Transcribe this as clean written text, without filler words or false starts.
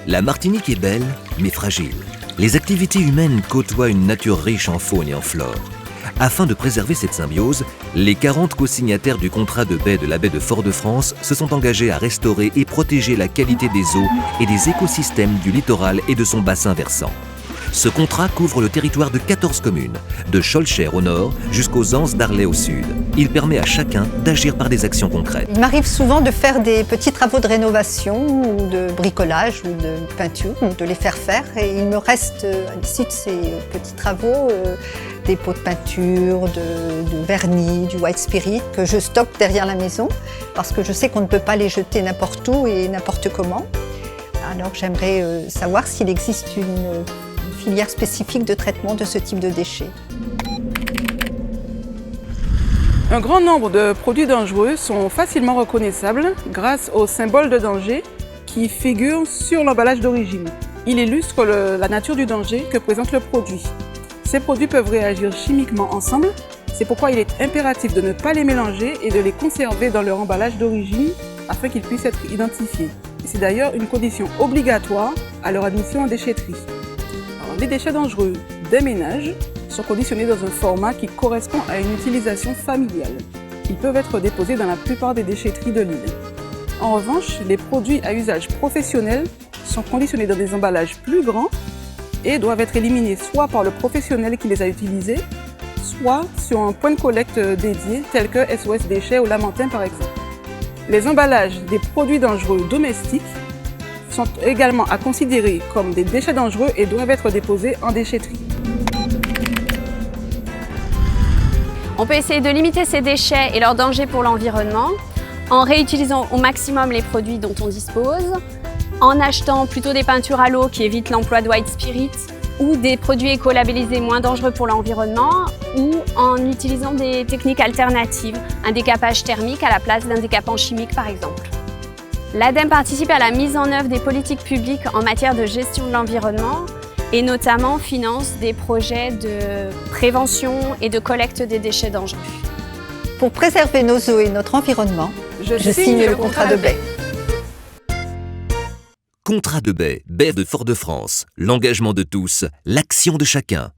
La Martinique est belle, mais fragile. Les activités humaines côtoient une nature riche en faune et en flore. Afin de préserver cette symbiose, les 40 co-signataires du contrat de baie de la baie de Fort-de-France se sont engagés à restaurer et protéger la qualité des eaux et des écosystèmes du littoral et de son bassin versant. Ce contrat couvre le territoire de 14 communes, de Schoelcher au nord jusqu'aux Anses d'Arlay au sud. Il permet à chacun d'agir par des actions concrètes. Il m'arrive souvent de faire des petits travaux de rénovation ou de bricolage ou de peinture ou de les faire et il me reste à l'issue de ces petits travaux des pots de peinture, de vernis, du white spirit que je stocke derrière la maison parce que je sais qu'on ne peut pas les jeter n'importe où et n'importe comment. Alors j'aimerais savoir s'il existe une filière spécifique de traitement de ce type de déchets. Un grand nombre de produits dangereux sont facilement reconnaissables grâce au symbole de danger qui figure sur l'emballage d'origine. Il illustre la nature du danger que présente le produit. Ces produits peuvent réagir chimiquement ensemble, c'est pourquoi il est impératif de ne pas les mélanger et de les conserver dans leur emballage d'origine afin qu'ils puissent être identifiés. C'est d'ailleurs une condition obligatoire à leur admission en déchetterie. Alors, les déchets dangereux des ménages sont conditionnés dans un format qui correspond à une utilisation familiale. Ils peuvent être déposés dans la plupart des déchetteries de l'île. En revanche, les produits à usage professionnel sont conditionnés dans des emballages plus grands et doivent être éliminés soit par le professionnel qui les a utilisés, soit sur un point de collecte dédié tel que SOS Déchets ou Lamentin par exemple. Les emballages des produits dangereux domestiques sont également à considérer comme des déchets dangereux et doivent être déposés en déchetterie. On peut essayer de limiter ces déchets et leurs dangers pour l'environnement en réutilisant au maximum les produits dont on dispose, en achetant plutôt des peintures à l'eau qui évitent l'emploi de white spirit ou des produits écolabellisés moins dangereux pour l'environnement ou en utilisant des techniques alternatives, un décapage thermique à la place d'un décapant chimique par exemple. L'ADEME participe à la mise en œuvre des politiques publiques en matière de gestion de l'environnement et notamment finance des projets de prévention et de collecte des déchets dangereux. Pour préserver nos eaux et notre environnement, je signe le contrat de baie. Contrat de baie, baie de Fort-de-France, l'engagement de tous, l'action de chacun.